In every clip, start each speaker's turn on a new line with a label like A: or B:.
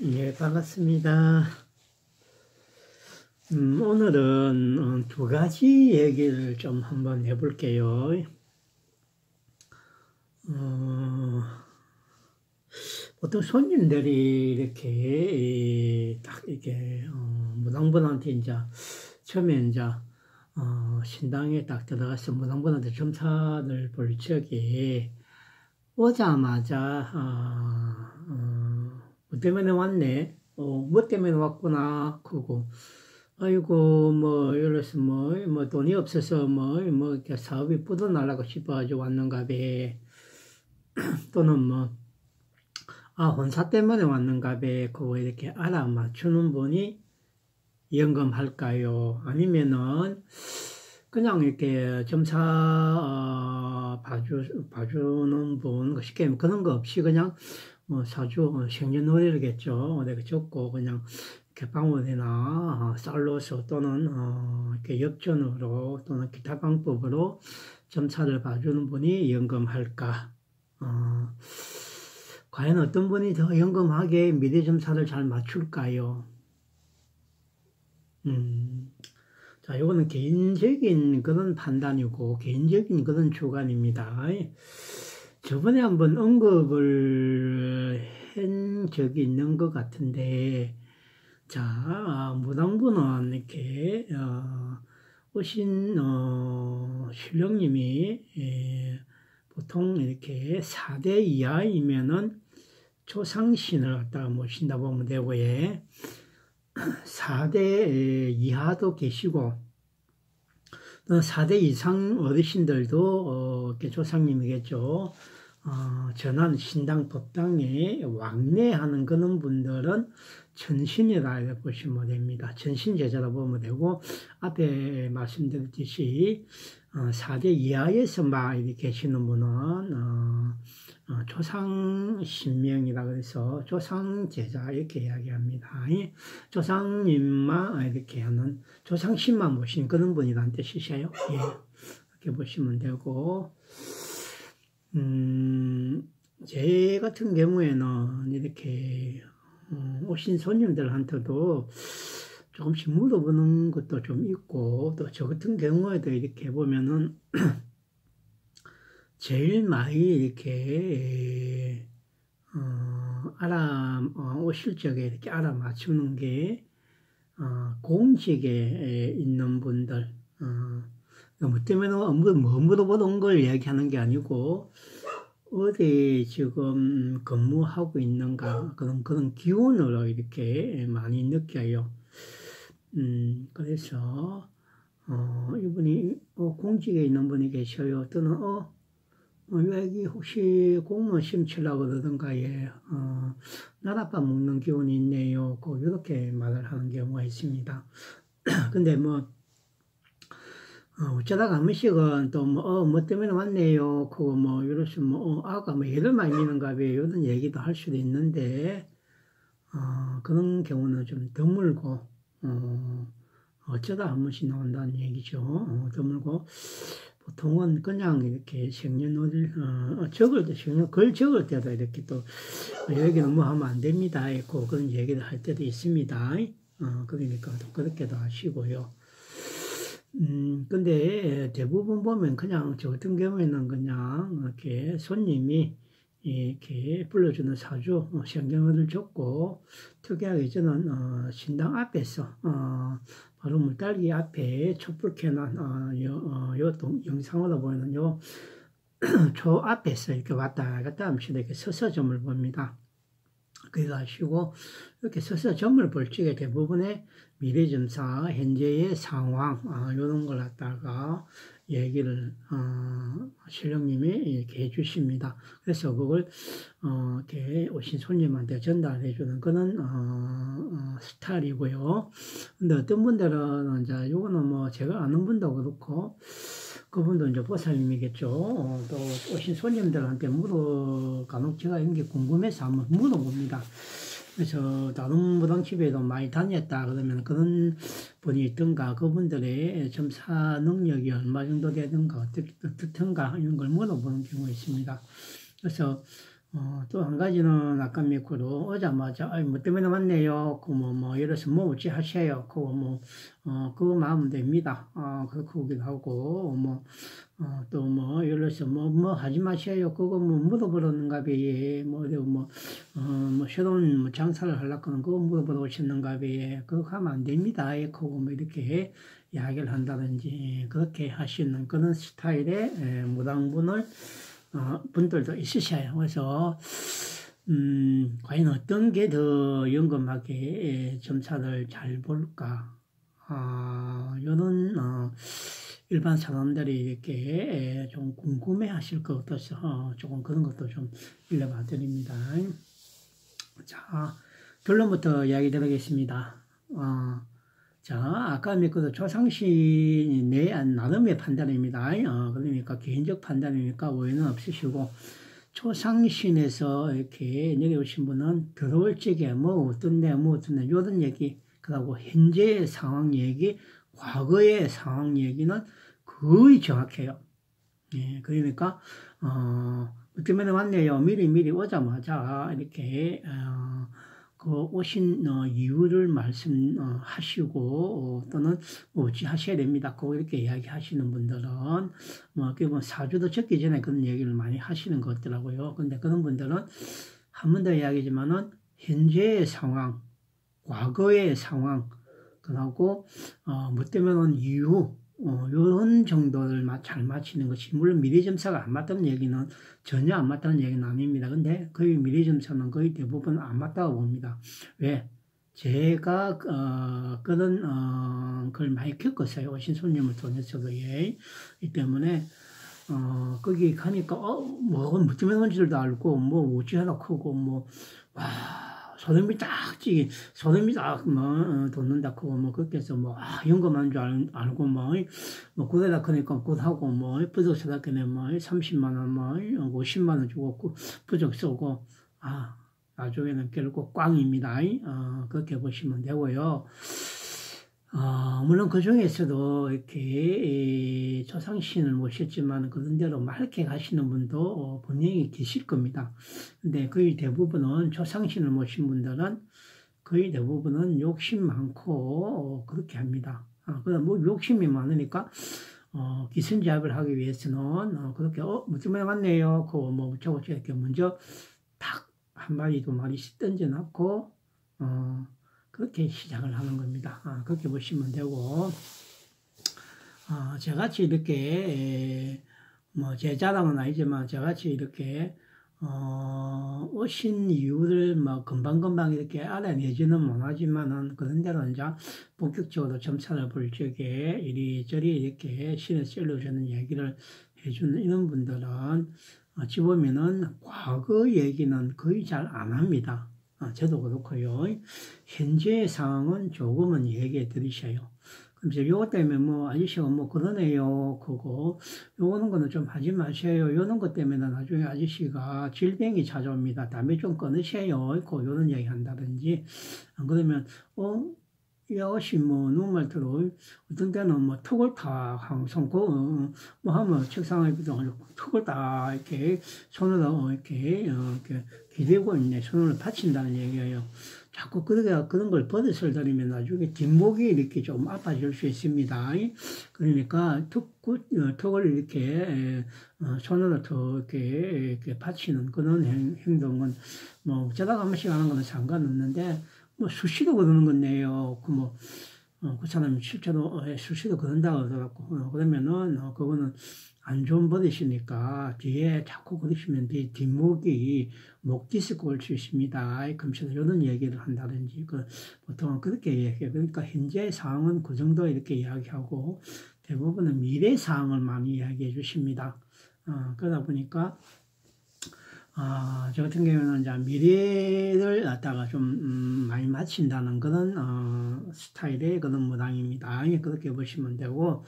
A: 예, 반갑습니다. 오늘은 두 가지 얘기를 좀 한번 해볼게요. 보통 손님들이 이렇게 딱 이렇게 무당분한테 이제 처음에 이제 신당에 딱 들어가서 무당분한테 점사를 볼 적에 오자마자 뭐 때문에 왔네, 뭐 때문에 왔구나 그거 아이고 뭐 이래서 뭐 돈이 없어서 뭐 이렇게 사업이 뻗어나가고 싶어가지고 왔는가 봐. 또는 뭐 혼사 때문에 왔는가 봐. 그거 이렇게 알아맞추는 분이 연금할까요? 아니면은 그냥 이렇게 점사 봐주는 분, 쉽게 그런 거 없이 그냥 뭐 사주 생년월일이겠죠. 내가 적고 그냥 이렇게 방울이나 쌀로서 또는 이렇게 엽전으로 또는 기타 방법으로 점사를 봐주는 분이 연금할까? 과연 어떤 분이 더 연금하게 미래 점사를 잘 맞출까요? 자, 이거는 개인적인 그런 판단이고, 개인적인 그런 주관입니다. 저번에 한번 언급을 한 적이 있는 것 같은데, 자, 무당분은 이렇게, 오신, 신령님이, 보통 이렇게 4대 이하이면은 조상신을 갖다가 모신다 보면 되고요. 4대 이하도 계시고, 4대 이상 어르신들도 이렇게 조상님이겠죠. 전한 신당 법당에 왕래하는 그런 분들은 천신이라 보시면 됩니다. 천신제자라 보면 되고, 앞에 말씀드렸듯이 4대 이하에서 막 이렇게 계시는 분은 조상신명이라 그래서 조상제자 이렇게 이야기합니다. 조상님만 이렇게 하는, 조상신만 모신 그런 분이라는 뜻이셔요. 예, 이렇게 보시면 되고, 제 같은 경우에는 이렇게 오신 손님들한테도 조금씩 물어보는 것도 좀 있고, 또 저 같은 경우에도 이렇게 보면은 제일 많이 이렇게 오실 적에 이렇게 알아맞추는 게 공직에 있는 분들, 뭐 때문에 뭐 물어보는 걸 이야기하는 게 아니고 어디 지금 근무하고 있는가 그런 기운으로 이렇게 많이 느껴요. 그래서 이분이 공직에 있는 분이 계셔요. 또는 여기 혹시 공무원 시험 치려고 그러던가, 예, 나랏밥 먹는 기운이 있네요. 이렇게 말을 하는 경우가 있습니다. 근데 뭐, 어쩌다가 한 번씩은 또 뭐 때문에 왔네요. 그거 뭐, 이러시면 아가 뭐 애를 많이 미는가 봐요. 이런 얘기도 할 수도 있는데, 그런 경우는 좀 드물고, 어쩌다 한 번씩 나온다는 얘기죠. 드물고, 보통은 그냥 이렇게 생년월일 적을 때 글 적을 때도 이렇게 또 여기 너무 하면 안 됩니다. 그런 얘기를 할 때도 있습니다. 그러니까 또 그렇게도 하시고요. 근데 대부분 보면 그냥 저 같은 경우에는 그냥 이렇게 손님이 이렇게 불러주는 사주 생년월일 적고, 특이하게 저는 신당 앞에서 바로 물달기 앞에 촛불 켜난 영상으로 보이는 요 초 앞에서 이렇게 왔다 갔다 하면서 이렇게 서서 점을 봅니다. 그래서 하시고 이렇게 서서 점을 볼 적에 대부분의 미래점사 현재의 상황 이런 걸 갖다가 얘기를 신령님이 이렇게 해주십니다. 그래서 그걸 이렇게 오신 손님한테 전달해 주는 그런 스타일이고요. 근데 어떤 분들은 이제 요거는 뭐 제가 아는 분도 그렇고, 그분도 이제 보살님이겠죠. 또 오신 손님들한테 간혹 제가 이런 게 궁금해서 한번 물어봅니다. 그래서 다른 무당집에도 많이 다녔다 그러면 그런 분이 있던가, 그분들의 점사 능력이 얼마 정도 되든가 어떻든가 이런 걸 물어보는 경우가 있습니다. 그래서 또 한 가지는 아까 믿고도 오자마자, 뭐 때문에 왔네요. 예를 들어서 뭐 어찌 하세요. 그거 마음 됩니다. 그렇게 오기도 하고, 또 예를 들어서 뭐 하지 마세요. 그거 물어보는가 봐. 새로운 장사를 하려고 하는 그거 물어보러 오셨는가 봐. 그거 하면 안 됩니다. 이렇게 이야기를 한다든지, 그렇게 하시는 그런 스타일의 무당분을 분들도 있으셔요. 그래서 과연 어떤 게 더 연금하게 점차를 잘 볼까? 이런 일반 사람들이 이렇게 좀 궁금해 하실 것 같아서 조금 그런 것도 좀 일러봐 드립니다. 자, 결론부터 이야기 드리겠습니다. 자, 아까 믿고도 조상신이 나름의 판단입니다. 그러니까 개인적 판단이니까 오해는 없으시고, 조상신에서 이렇게 내려오신 분은 들어올 적에 어떤데, 이런 얘기, 그리고 현재의 상황 얘기, 과거의 상황 얘기는 거의 정확해요. 예, 그러니까, 때문에 왔네요. 미리 오자마자 이렇게, 그 오신 이유를 말씀하시고 또는 어찌 하셔야 됩니다. 꼭 이렇게 이야기하시는 분들은 결국 사주도 적기 전에 그런 얘기를 많이 하시는 것 같더라고요. 근데 그런 분들은 한 번 더 이야기지만은 현재의 상황, 과거의 상황, 그리고 뭐 때문에 온 이유, 요런 정도를 잘 맞히는 것이, 물론 미래점사가 안 맞다는 얘기는 전혀 안 맞다는 얘기는 아닙니다. 근데 거의 미래점사는 거의 대부분 안 맞다고 봅니다. 왜? 제가 그런 걸 많이 겪었어요. 오신 손님을 통해서도. 예. 이 때문에 거기 가니까 뭐 때문에 온지도 알고 어찌 하나 크고 와, 소름이 딱 돋는다 크고 그렇게 해서 연금한 줄 알고 그대다 크니까 굿하고 부적 쓰다니까 30만 원 50만 원 주고 부적 쓰고 나중에는 결국 꽝입니다. 그렇게 보시면 되고요. 물론 그 중에서도 이렇게 조상신을 모셨지만 그런 대로 맑게 가시는 분도 분명히 계실 겁니다. 근데 거의 대부분은 조상신을 모신 분들은 거의 대부분은 욕심 많고 그렇게 합니다. 그다음 욕심이 많으니까 기선제압을 하기 위해서는 그렇게 무슨 왔네요. 무차고차 이렇게 먼저 탁 한마디 두 마디씩 던져놓고 그렇게 시작을 하는 겁니다. 그렇게 보시면 되고, 저같이 이렇게, 제 자랑은 아니지만, 저같이 이렇게, 오신 이유를 금방금방 이렇게 알아내지는 못하지만은, 그런 대로 이제 본격적으로 점차를 볼 적에 이리저리 이렇게 신의 찔러주는 얘기를 해주는 이런 분들은, 어찌 보면은 과거 얘기는 거의 잘 안 합니다. 저도 그렇고요. 현재의 상황은 조금은 얘기해 드리셔요. 그럼 요것 때문에 아저씨가 그러네요. 요거는 거는 좀 하지 마세요. 요런 것 때문에 나중에 아저씨가 질병이 찾아옵니다. 담배 좀 끊으세요. 요런 얘기 한다든지. 안 그러면, 이 아저씨 눈말 들어. 어떤 때는 턱을 다 항상 하면 책상에 턱을 다 이렇게 손으로 이렇게 기대고 있네. 손을 받친다는 얘기예요. 자꾸 그런 걸 버릇을 들이면 나중에 뒷목이 이렇게 좀 아파질 수 있습니다. 그러니까 턱을 이렇게 손으로 더 이렇게 받치는 그런 행동은 어쩌다가 한 번씩 하는 거는 상관없는데 수시로 그러는 건데요. 그 사람이 실제로 수시로 그런다고 하더라고. 그러면은 그거는 안 좋은 버릇이니까 뒤에 자꾸 그러시면 뒷목이 목 디스크 올 수 있습니다. 그러면서 이런 얘기를 한다든지 보통은 그렇게 얘기해요. 그러니까 현재 상황은 그 정도 이렇게 이야기하고 대부분은 미래 상황을 많이 이야기해 주십니다. 그러다 보니까 저 같은 경우는 이제 미래를 갖다가 좀 많이 맞춘다는 그런 스타일의 그런 무당입니다. 그렇게 보시면 되고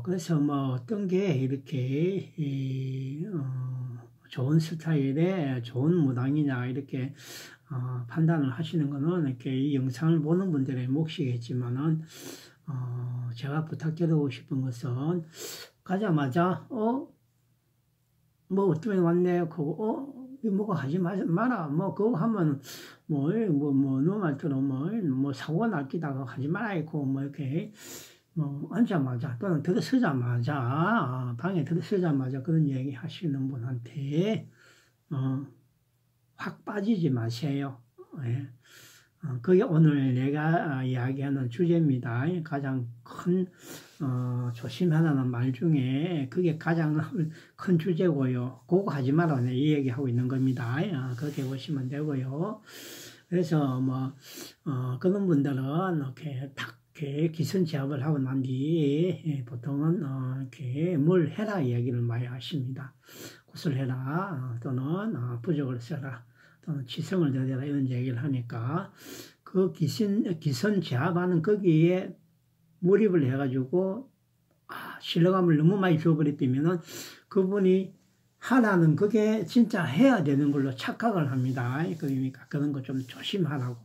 A: 그래서 어떤 게 이렇게 좋은 스타일의 좋은 무당이냐 이렇게 판단을 하시는 거는 이렇게 이 영상을 보는 분들의 몫이겠지만은 제가 부탁드리고 싶은 것은 가자마자 뭐 어떤 왔네 그거 이 뭐가 하지 마라 뭐 그거 하면 너 말처럼 뭐 사고 날기다가 하지 마라 이고 뭐 이렇게 뭐 앉자마자 또는 들어서자마자 방에 들어서자마자 그런 얘기 하시는 분한테 확 빠지지 마세요. 예. 그게 오늘 내가 이야기하는 주제입니다. 가장 큰 조심하라는 말 중에 그게 가장 큰 주제고요. 그거 하지 말라 이 얘기하고 있는 겁니다. 그렇게 보시면 되고요. 그래서 뭐 그런 분들은 이렇게 탁 이렇게 기선제압을 하고 난 뒤에 보통은 이렇게 뭘 해라 이야기를 많이 하십니다. 구슬해라 또는 부적을 써라. 또는 지성을 드려라 이런 얘기를 하니까 그 기선 제압하는 거기에 몰입을 해가지고 신뢰감을 너무 많이 줘버리면은 그분이 하라는 그게 진짜 해야 되는 걸로 착각을 합니다. 그러니까 그런 거 좀 조심하라고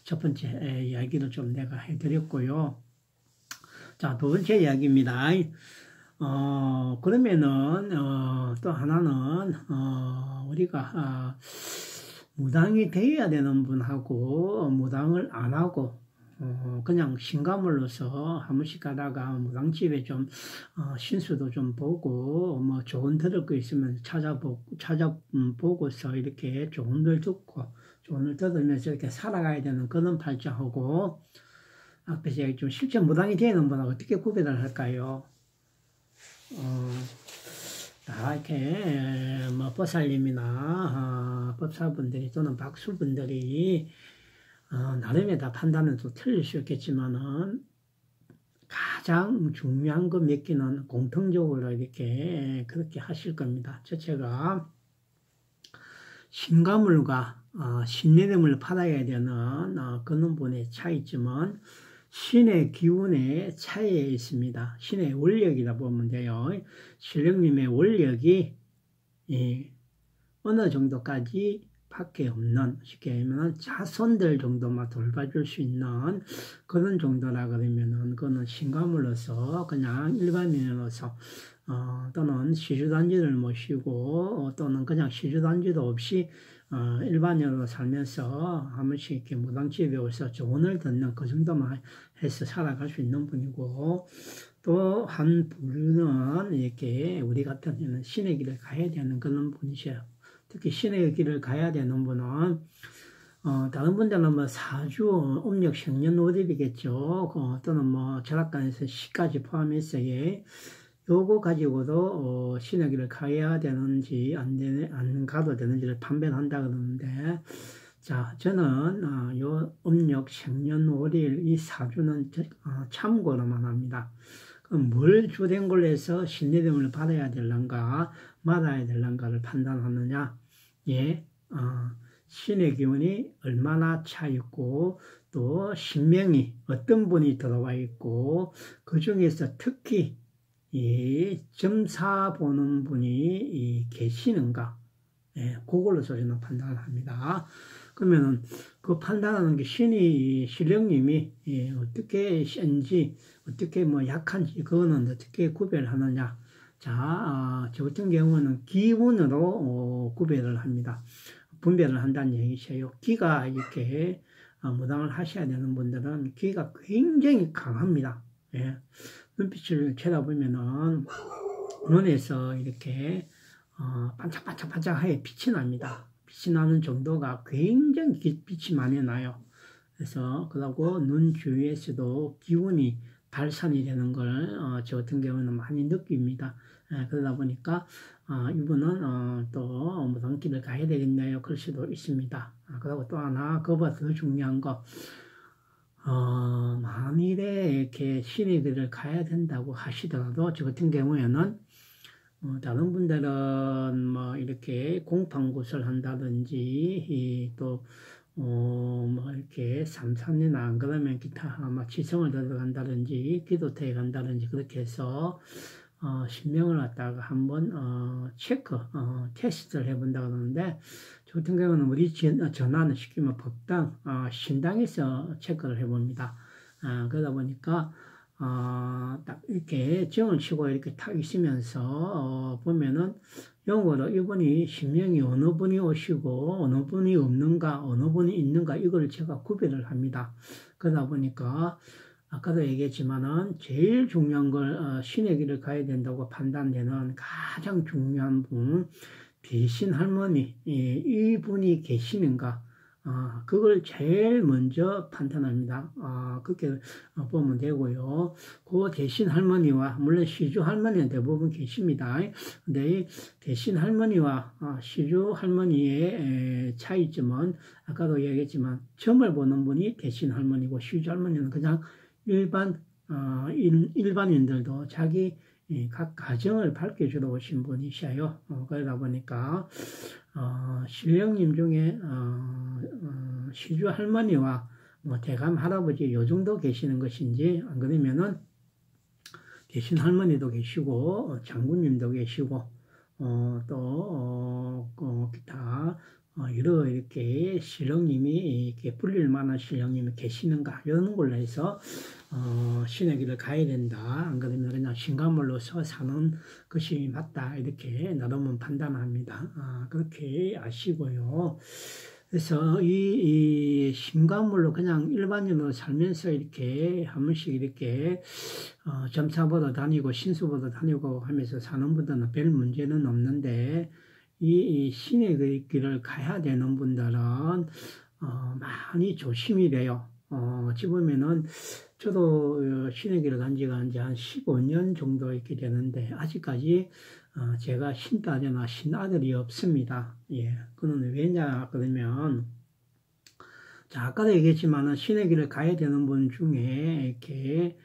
A: 첫 번째 이야기를 좀 내가 해드렸고요. 자, 두 번째 이야기입니다. 그러면은 또 하나는 우리가 무당이 되어야 되는 분하고 무당을 안 하고 그냥 신가물로서 한 번씩 가다가 무당집에 좀 신수도 좀 보고 뭐 조언 들을 거 있으면 찾아보고서 이렇게 조언을 듣고 조언을 들으면서 이렇게 살아가야 되는 그런 발자하고 앞에서 좀 실제 무당이 되는 분하고 어떻게 구별을 할까요? 다 이렇게 뭐 보살님이나 법사분들이 또는 박수분들이 나름의 다 판단은 또 틀릴 수 있겠지만은 가장 중요한 거 몇 개는 공통적으로 이렇게 그렇게 하실 겁니다. 첫째가 신가물과 신내림을 받아야 되는 그런 분의 차이점은 신의 기운의 차이에 있습니다. 신의 원력이라 보면 돼요. 신령님의 원력이 어느 정도까지 밖에 없는, 쉽게 하면 자손들 정도만 돌봐줄 수 있는 그런 정도라 그러면은 그거는 신가물로서 그냥 일반인으로서 또는 시주단지를 모시고 또는 그냥 시주단지도 없이 일반인으로 살면서 한 번씩 이렇게 무당집에 와서 조언을 듣는 그 정도만 해서 살아갈 수 있는 분이고, 또 한 분은 이렇게 우리 같은 경우는 신의 길을 가야 되는 그런 분이셔요. 특히 신의 길을 가야 되는 분은 다른 분들은 뭐 사주, 음력, 생년월일이겠죠. 또는 뭐 절약간에서 시까지 포함해서 요거 가지고도 신의 길을 가야 되는지 안 가도 되는지를 판별한다 그러는데, 자, 저는 요 음력, 생년월일 이 사주는 참고로만 합니다. 그럼 뭘 주된 걸로 해서 신내림을 받아야 될런가 말아야 될런가를 판단하느냐? 신의 기운이 얼마나 차 있고 또 신명이 어떤 분이 들어와 있고 그 중에서 특히 이 점사 보는 분이 계시는가? 그걸로 저희는 판단을 합니다. 그러면은 그 판단하는 게 신령님이 어떻게 센지 어떻게 뭐 약한지 그거는 어떻게 구별하느냐? 자, 저 같은 경우는 기운으로 구별을 합니다. 분별을 한다는 얘기세요. 기가 이렇게 무당을 하셔야 되는 분들은 기가 굉장히 강합니다. 눈빛을 쳐다보면은 눈에서 이렇게 반짝반짝반짝하게 빛이 납니다. 빛이 나는 정도가 굉장히 빛이 많이 나요. 그래서 그러고 눈 주위에서도 기운이 발산이 되는 걸 저 같은 경우는 많이 느낍니다. 그러다 보니까 이분은 또 무당길을 가야 되겠네요. 그럴 수도 있습니다. 그리고 또 하나 그거보다 더 중요한 거 만일에 이렇게 신의 길을 가야 된다고 하시더라도 저 같은 경우에는 다른 분들은 뭐 이렇게 공판굿을 한다든지 또 뭐 이렇게 삼산이나 안 그러면 기타 아마 지성을 들어간다든지 기도태에 간다든지 그렇게 해서 신명을 갖다가 한번 테스트를 해본다 그러는데 저 같은 경우는 우리 전화는 시키면 법당 신당에서 체크를 해봅니다. 그러다 보니까 딱 이렇게 정을 치고 이렇게 탁 있으면서 보면은 영어로 이분이 신명이 어느 분이 오시고 어느 분이 없는가 어느 분이 있는가 이걸 제가 구별을 합니다. 그러다 보니까 아까도 얘기했지만은 제일 중요한 걸 신의 길을 가야 된다고 판단되는 가장 중요한 분 대신 할머니 이분이 계시는가 그걸 제일 먼저 판단합니다. 그렇게 보면 되고요. 그 대신 할머니와 물론 시주 할머니는 대부분 계십니다. 근데 이 대신 할머니와 시주 할머니의 차이점은 아까도 얘기했지만 점을 보는 분이 대신 할머니고 시주 할머니는 그냥 일반인들도 자기 각 가정을 밝혀주러 오신 분이셔요. 그러다 보니까 신령님 중에 시주 할머니와 뭐 대감 할아버지 요 정도 계시는 것인지 안 그러면은 대신 할머니도 계시고 장군님도 계시고 또 기타 여러 이렇게 신령님이 이렇게 불릴 만한 신령님이 계시는가 이런 걸로 해서 신의 길을 가야 된다. 안 그러면 그냥 신가물로서 사는 것이 맞다. 이렇게 나름은 판단합니다. 그렇게 아시고요. 그래서 이 신가물로 그냥 일반인으로 살면서 이렇게 한 번씩 이렇게 점사 보러 다니고 신수 보러 다니고 하면서 사는 분들은 별 문제는 없는데 이 신의 길을 가야 되는 분들은 많이 조심이 돼요. 어찌 보면은 저도 신의 길을 간 지가 이제 한 15년 정도 이렇게 되는데 아직까지 제가 신딸이나 신아들이 없습니다. 예, 그는 왜냐 그러면 자 아까도 얘기했지만은 신의 길을 가야 되는 분 중에 이렇게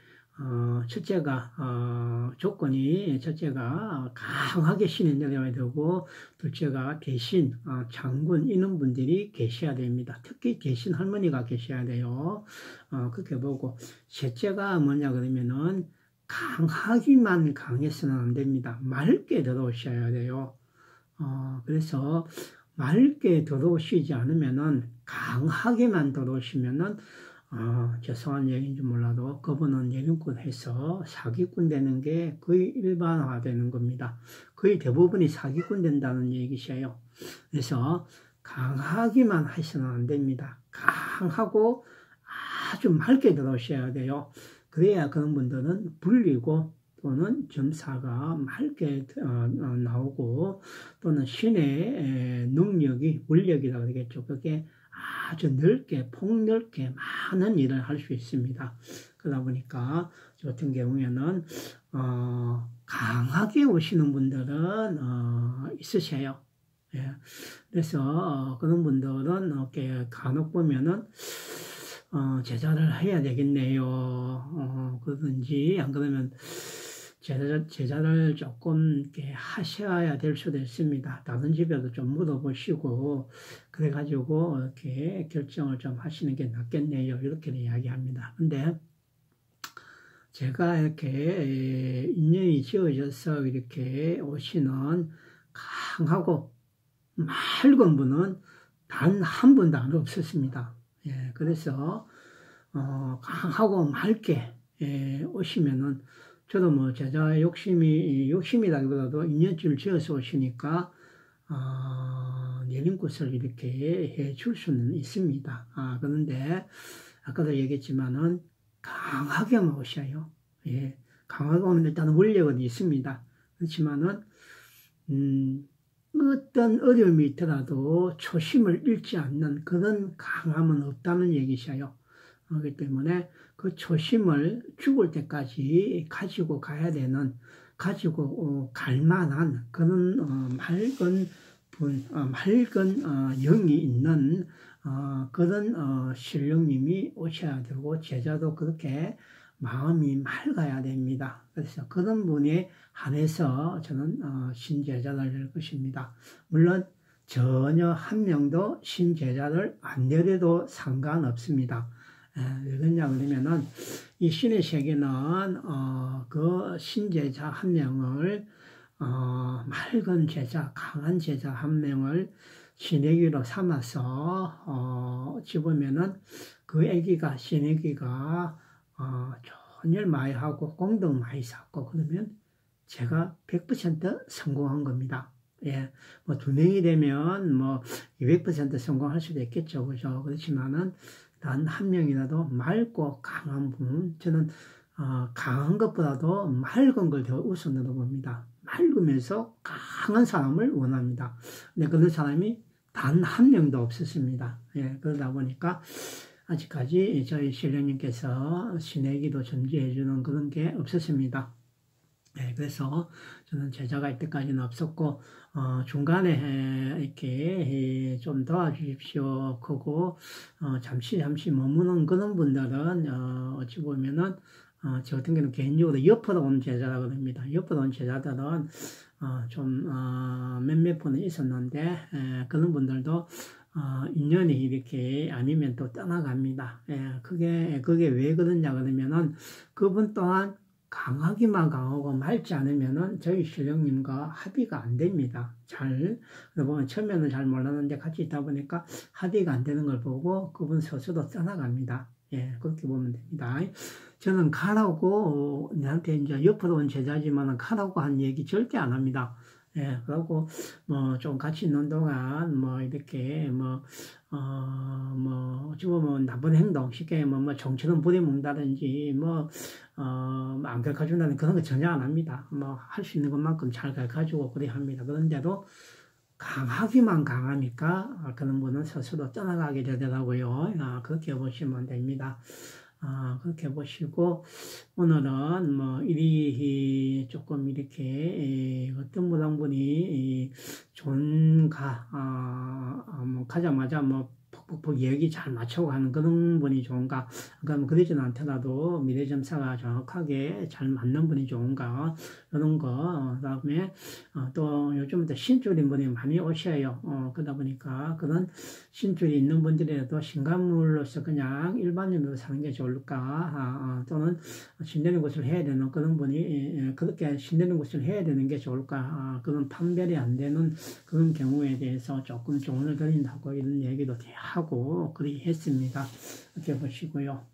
A: 조건이 첫째가 강하게 신이 내려야 되고 둘째가 대신 장군 이런 분들이 계셔야 됩니다. 특히 대신 할머니가 계셔야 돼요. 그렇게 보고 셋째가 뭐냐 그러면은 강하기만 강해서는 안 됩니다. 맑게 들어오셔야 돼요. 그래서 맑게 들어오시지 않으면은 강하게만 들어오시면은 죄송한 얘기인지 몰라도 그분은 예륜꾼 해서 사기꾼 되는 게 거의 일반화되는 겁니다. 거의 대부분이 사기꾼 된다는 얘기셔요. 그래서 강하기만 하시면 안 됩니다. 강하고 아주 맑게 들어오셔야 돼요. 그래야 그런 분들은 불리고 또는 점사가 맑게 나오고 또는 신의 능력이 원력이라고 되겠죠. 그게 아주 넓게 폭넓게 많은 일을 할 수 있습니다. 그러다 보니까 저 같은 경우에는 강하게 오시는 분들은 있으셔요. 예. 그래서 그런 분들은 이렇게 간혹 보면은 제자를 해야 되겠네요. 그러든지 안 그러면 제자를 조금 이렇게 하셔야 될 수도 있습니다. 다른 집에도 좀 물어보시고 그래가지고 이렇게 결정을 좀 하시는 게 낫겠네요. 이렇게 이야기합니다. 근데 제가 이렇게 인연이 지어져서 이렇게 오시는 강하고 맑은 분은 단 한 분도 안 없었습니다. 예, 그래서 강하고 맑게 오시면은 저도 뭐 제자 욕심이라기보다도 인연줄 지어서 오시니까 예림꽃을 이렇게 해줄 수는 있습니다. 그런데 아까도 얘기했지만은 강하게만 오셔요. 예, 강하게 오면 일단 원력은 있습니다. 그렇지만은 어떤 어려움이 있더라도 초심을 잃지 않는 그런 강함은 없다는 얘기셔요. 그렇기 때문에 그 초심을 죽을 때까지 가지고 가야 되는, 가지고 갈 만한 그런 맑은 영이 있는 그런 신령님이 오셔야 되고 제자도 그렇게 마음이 맑아야 됩니다. 그래서 그런 분에 한해서 저는 신제자를 낼 것입니다. 물론 전혀 한 명도 신제자를 안 내려도 상관없습니다. 왜 그러냐 그러면은 이 신의 세계는 그 신제자 한 명을 맑은 제자, 강한 제자 한 명을 신의 귀로 삼아서 어찌 보면은 그 애기가 신애기가 존열 많이 하고 공덕 많이 쌓고 그러면 제가 100% 성공한 겁니다. 예, 뭐 2명이 되면 뭐 200% 성공할 수도 있겠죠. 그죠? 그렇지만은 단 한 명이라도 맑고 강한 분, 저는 강한 것보다도 맑은 걸 더 우선으로 봅니다. 맑으면서 강한 사람을 원합니다. 근데 그런 사람이 단 한 명도 없었습니다. 예, 그러다 보니까 아직까지 저희 신령님께서 신의기도 전지해주는 그런 게 없었습니다. 네, 그래서 저는 제자가 이때까지는 없었고, 중간에 이렇게 좀 도와주십시오. 그거, 잠시 머무는 그런 분들은, 어찌 보면은, 저 같은 경우는 개인적으로 옆으로 온 제자라고 합니다. 옆으로 온 제자들은, 좀, 몇몇 분은 있었는데, 그런 분들도, 인연이 이렇게 아니면 또 떠나갑니다. 예, 그게 왜 그러냐 그러면은, 그분 또한 강하기만 강하고 맑지 않으면은 저희 신령님과 합의가 안 됩니다. 그러다 보면 처음에는 잘 몰랐는데 같이 있다 보니까 합의가 안 되는 걸 보고 그분 스스로 떠나갑니다. 예, 그렇게 보면 됩니다. 저는 가라고, 나한테 이제 옆으로 온 제자지만은 가라고 한 얘기 절대 안 합니다. 예, 그리고, 뭐, 좀 같이 있는 동안, 뭐, 이렇게, 어찌 보면 나쁜 행동, 쉽게 뭐 정처럼 부려먹는다든지, 안 가르쳐준다는 그런 거 전혀 안 합니다. 할 수 있는 것만큼 잘 가르쳐주고 그래 합니다. 그런데도 강하기만 강하니까 그런 분은 스스로 떠나가게 되더라고요. 그렇게 보시면 됩니다. 그렇게 보시고, 오늘은 일이 조금 이렇게, 어떤 분 한 분이, 가자마자 퍽퍽퍽 얘기 잘 맞추고 하는 그런 분이 좋은가? 그러니까 그러지는 않더라도 미래점사가 정확하게 잘 맞는 분이 좋은가? 이런 거, 그 다음에, 또 요즘부터 신줄인 분이 많이 오셔요. 그러다 보니까 그런 신줄이 있는 분들이라도 신간물로서 그냥 일반인으로 사는 게 좋을까? 또는 신되는 것을 해야 되는 그런 분이 그렇게 신되는 것을 해야 되는 게 좋을까? 그런 판별이 안 되는 그런 경우에 대해서 조금 조언을 드린다고 이런 얘기도 하고 그렇게 했습니다. 이렇게 보시고요.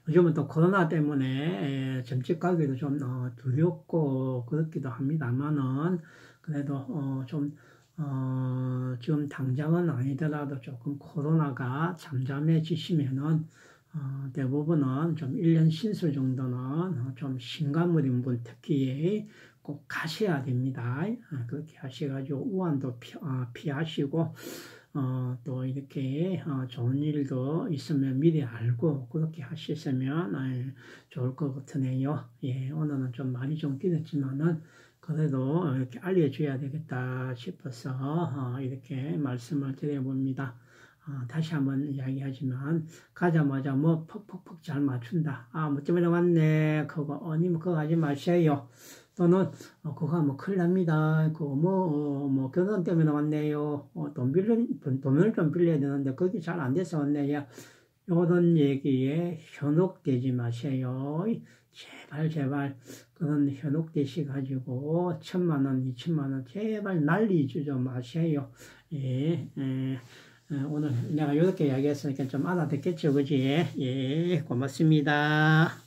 A: 요즘은 또 코로나 때문에 점집 가기도 좀 두렵고 그렇기도 합니다만은 그래도 지금 당장은 아니더라도 조금 코로나가 잠잠해지시면은 대부분은 좀 1년 신술 정도는 좀 신간물인 분 특히 꼭 가셔야 됩니다. 그렇게 하셔가지고 우환도 피하시고 또 이렇게 좋은 일도 있으면 미리 알고 그렇게 하셨으면 좋을 것 같으네요. 예, 오늘은 좀 말이 좀 길었지만은 그래도 이렇게 알려줘야 되겠다 싶어서 이렇게 말씀을 드려봅니다. 다시 한번 이야기하지만 가자마자 퍽퍽퍽 잘 맞춘다. 뭐 때문에 왔네. 아니면 그거 하지 마세요. 또는 그거 큰일 납니다. 결혼 때문에 왔네요. 돈을 좀 빌려야 되는데 그게 잘 안 돼서 왔네요. 이런 얘기에 현혹되지 마세요. 제발 그런 현혹되시 가지고 1,000만 원, 2,000만 원 제발 난리 주지 마세요. 예. 오늘 내가 이렇게 이야기했으니까 좀 알아듣겠죠, 그지? 예, 고맙습니다.